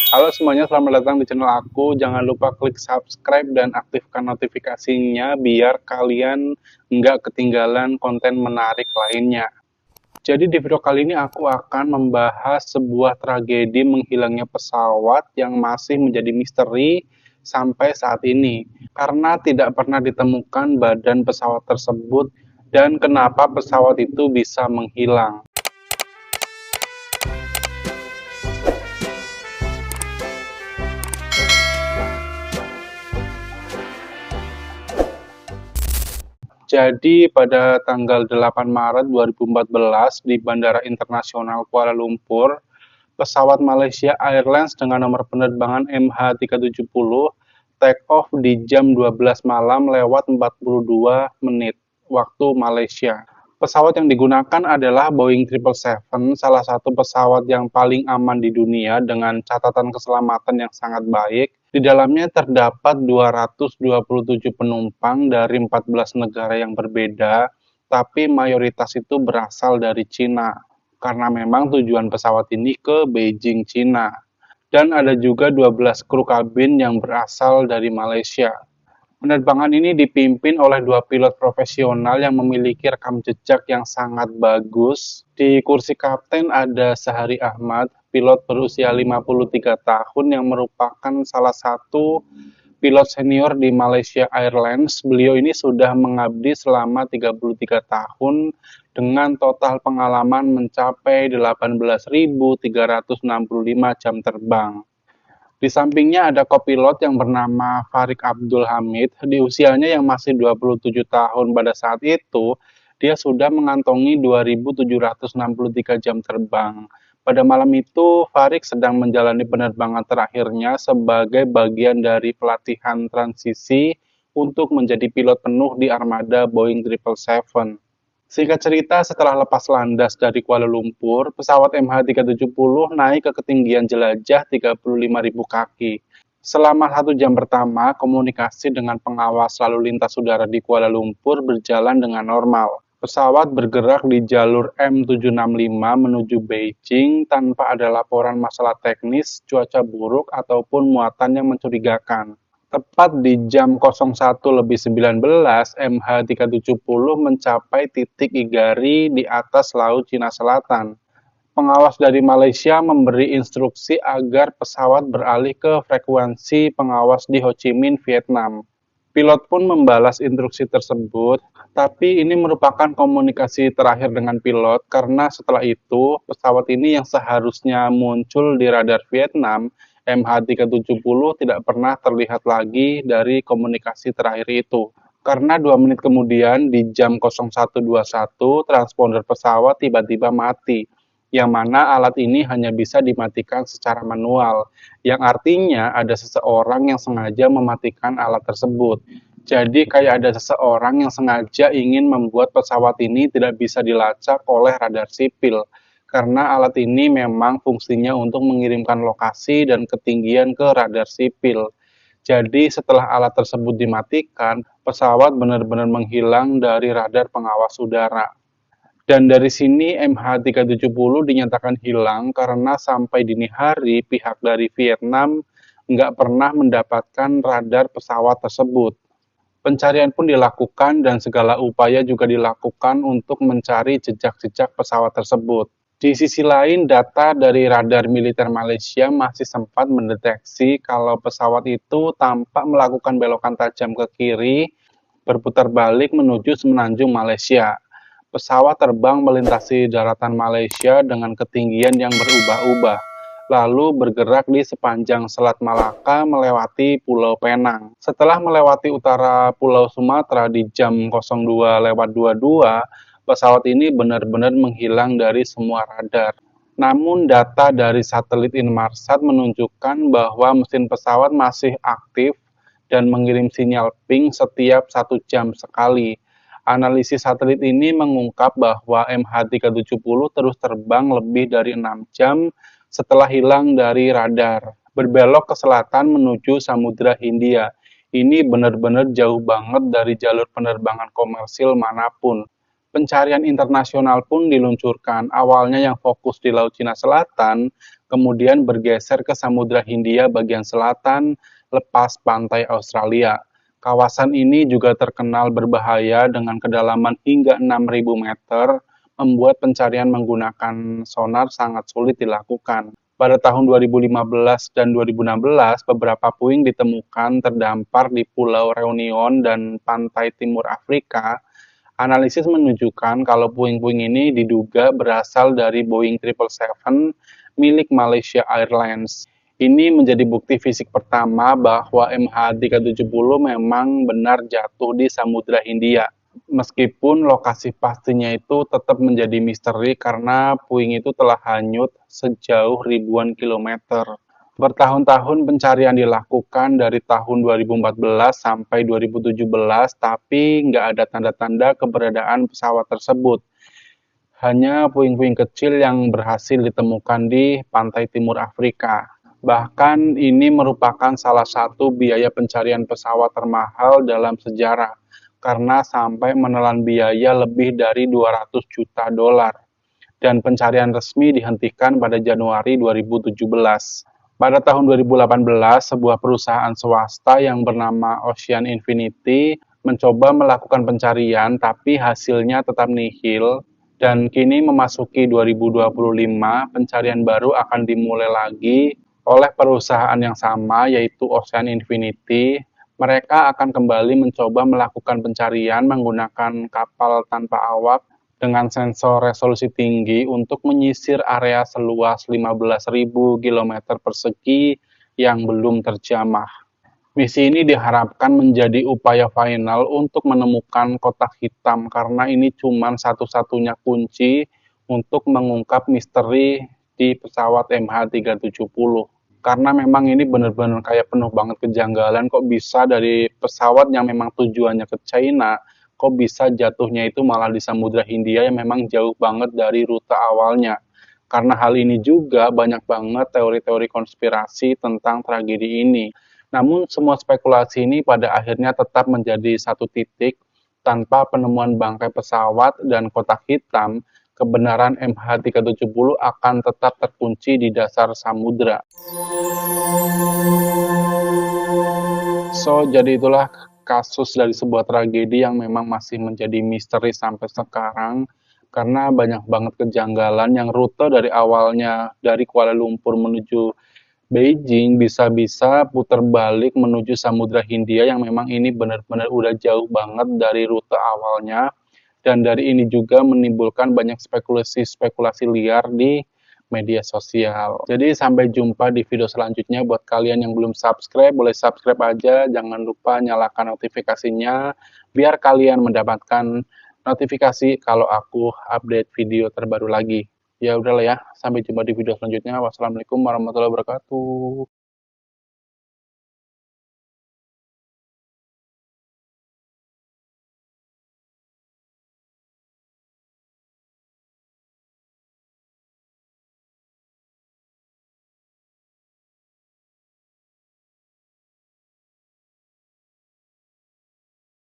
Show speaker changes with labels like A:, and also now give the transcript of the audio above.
A: Halo semuanya, selamat datang di channel aku. Jangan lupa klik subscribe dan aktifkan notifikasinya biar kalian nggak ketinggalan konten menarik lainnya. Jadi di video kali ini aku akan membahas sebuah tragedi menghilangnya pesawat yang masih menjadi misteri sampai saat ini. Karena tidak pernah ditemukan badan pesawat tersebut dan kenapa pesawat itu bisa menghilang. Jadi pada tanggal 8 Maret 2014 di Bandara Internasional Kuala Lumpur, pesawat Malaysia Airlines dengan nomor penerbangan MH370 take off di jam 12 malam lewat 42 menit waktu Malaysia. Pesawat yang digunakan adalah Boeing 777, salah satu pesawat yang paling aman di dunia dengan catatan keselamatan yang sangat baik. Di dalamnya terdapat 227 penumpang dari 14 negara yang berbeda, tapi mayoritas itu berasal dari Cina, karena memang tujuan pesawat ini ke Beijing, Cina. Dan ada juga 12 kru kabin yang berasal dari Malaysia. Penerbangan ini dipimpin oleh dua pilot profesional yang memiliki rekam jejak yang sangat bagus. Di kursi kapten ada Sahari Ahmad, pilot berusia 53 tahun yang merupakan salah satu pilot senior di Malaysia Airlines. Beliau ini sudah mengabdi selama 33 tahun dengan total pengalaman mencapai 18.365 jam terbang. Di sampingnya ada kopilot yang bernama Farik Abdul Hamid. Di usianya yang masih 27 tahun pada saat itu, dia sudah mengantongi 2.763 jam terbang. Pada malam itu, Farik sedang menjalani penerbangan terakhirnya sebagai bagian dari pelatihan transisi untuk menjadi pilot penuh di armada Boeing 777. Singkat cerita, setelah lepas landas dari Kuala Lumpur, pesawat MH370 naik ke ketinggian jelajah 35.000 kaki. Selama 1 jam pertama, komunikasi dengan pengawas lalu lintas udara di Kuala Lumpur berjalan dengan normal. Pesawat bergerak di jalur M765 menuju Beijing tanpa ada laporan masalah teknis, cuaca buruk, ataupun muatan yang mencurigakan. Tepat di jam 01.19, MH370 mencapai titik Igari di atas Laut Cina Selatan. Pengawas dari Malaysia memberi instruksi agar pesawat beralih ke frekuensi pengawas di Ho Chi Minh, Vietnam. Pilot pun membalas instruksi tersebut, tapi ini merupakan komunikasi terakhir dengan pilot karena setelah itu pesawat ini yang seharusnya muncul di radar Vietnam MH370 tidak pernah terlihat lagi dari komunikasi terakhir itu. Karena 2 menit kemudian di jam 01.21 transponder pesawat tiba-tiba mati, yang mana alat ini hanya bisa dimatikan secara manual, yang artinya ada seseorang yang sengaja mematikan alat tersebut. Jadi kayak ada seseorang yang sengaja ingin membuat pesawat ini tidak bisa dilacak oleh radar sipil, karena alat ini memang fungsinya untuk mengirimkan lokasi dan ketinggian ke radar sipil. Jadi setelah alat tersebut dimatikan, pesawat benar-benar menghilang dari radar pengawas udara. Dan dari sini MH370 dinyatakan hilang karena sampai dini hari pihak dari Vietnam nggak pernah mendapatkan radar pesawat tersebut. Pencarian pun dilakukan dan segala upaya juga dilakukan untuk mencari jejak-jejak pesawat tersebut. Di sisi lain, data dari radar militer Malaysia masih sempat mendeteksi kalau pesawat itu tampak melakukan belokan tajam ke kiri, berputar balik menuju semenanjung Malaysia. Pesawat terbang melintasi daratan Malaysia dengan ketinggian yang berubah-ubah, lalu bergerak di sepanjang Selat Malaka melewati Pulau Penang. Setelah melewati utara Pulau Sumatera di jam 02.22, pesawat ini benar-benar menghilang dari semua radar. Namun data dari satelit Inmarsat menunjukkan bahwa mesin pesawat masih aktif dan mengirim sinyal ping setiap 1 jam sekali. Analisis satelit ini mengungkap bahwa MH370 terus terbang lebih dari 6 jam setelah hilang dari radar, berbelok ke selatan menuju Samudra Hindia. Ini benar-benar jauh banget dari jalur penerbangan komersil manapun. Pencarian internasional pun diluncurkan, awalnya yang fokus di Laut Cina Selatan, kemudian bergeser ke Samudra Hindia bagian selatan lepas pantai Australia. Kawasan ini juga terkenal berbahaya dengan kedalaman hingga 6.000 meter, membuat pencarian menggunakan sonar sangat sulit dilakukan. Pada tahun 2015 dan 2016, beberapa puing ditemukan terdampar di Pulau Reunion dan pantai timur Afrika. Analisis menunjukkan kalau puing-puing ini diduga berasal dari Boeing 777 milik Malaysia Airlines. Ini menjadi bukti fisik pertama bahwa MH370 memang benar jatuh di Samudra Hindia. Meskipun lokasi pastinya itu tetap menjadi misteri karena puing itu telah hanyut sejauh ribuan kilometer. Bertahun-tahun pencarian dilakukan dari tahun 2014 sampai 2017, tapi nggak ada tanda-tanda keberadaan pesawat tersebut. Hanya puing-puing kecil yang berhasil ditemukan di pantai timur Afrika. Bahkan ini merupakan salah satu biaya pencarian pesawat termahal dalam sejarah, karena sampai menelan biaya lebih dari 200 juta dolar. Dan pencarian resmi dihentikan pada Januari 2017. Pada tahun 2018, sebuah perusahaan swasta yang bernama Ocean Infinity mencoba melakukan pencarian, tapi hasilnya tetap nihil. Dan kini memasuki 2025, pencarian baru akan dimulai lagi oleh perusahaan yang sama, yaitu Ocean Infinity. Mereka akan kembali mencoba melakukan pencarian menggunakan kapal tanpa awak dengan sensor resolusi tinggi untuk menyisir area seluas 15.000 km persegi yang belum terjamah. Misi ini diharapkan menjadi upaya final untuk menemukan kotak hitam karena ini cuma satu-satunya kunci untuk mengungkap misteri di pesawat MH370. Karena memang ini benar-benar kayak penuh banget kejanggalan, kok bisa dari pesawat yang memang tujuannya ke China, kok bisa jatuhnya itu malah di Samudra Hindia yang memang jauh banget dari rute awalnya. Karena hal ini juga banyak banget teori-teori konspirasi tentang tragedi ini. Namun semua spekulasi ini pada akhirnya tetap menjadi satu titik. Tanpa penemuan bangkai pesawat dan kotak hitam, kebenaran MH370 akan tetap terkunci di dasar samudra. Jadi itulah kasus dari sebuah tragedi yang memang masih menjadi misteri sampai sekarang, karena banyak banget kejanggalan yang rute dari awalnya dari Kuala Lumpur menuju Beijing bisa-bisa putar balik menuju Samudra Hindia yang memang ini benar-benar udah jauh banget dari rute awalnya, dan dari ini juga menimbulkan banyak spekulasi-spekulasi liar di media sosial. Jadi sampai jumpa di video selanjutnya. Buat kalian yang belum subscribe, boleh subscribe aja. Jangan lupa nyalakan notifikasinya biar kalian mendapatkan notifikasi kalau aku update video terbaru lagi. Ya udahlah ya, sampai jumpa di video selanjutnya. Wassalamualaikum warahmatullahi wabarakatuh.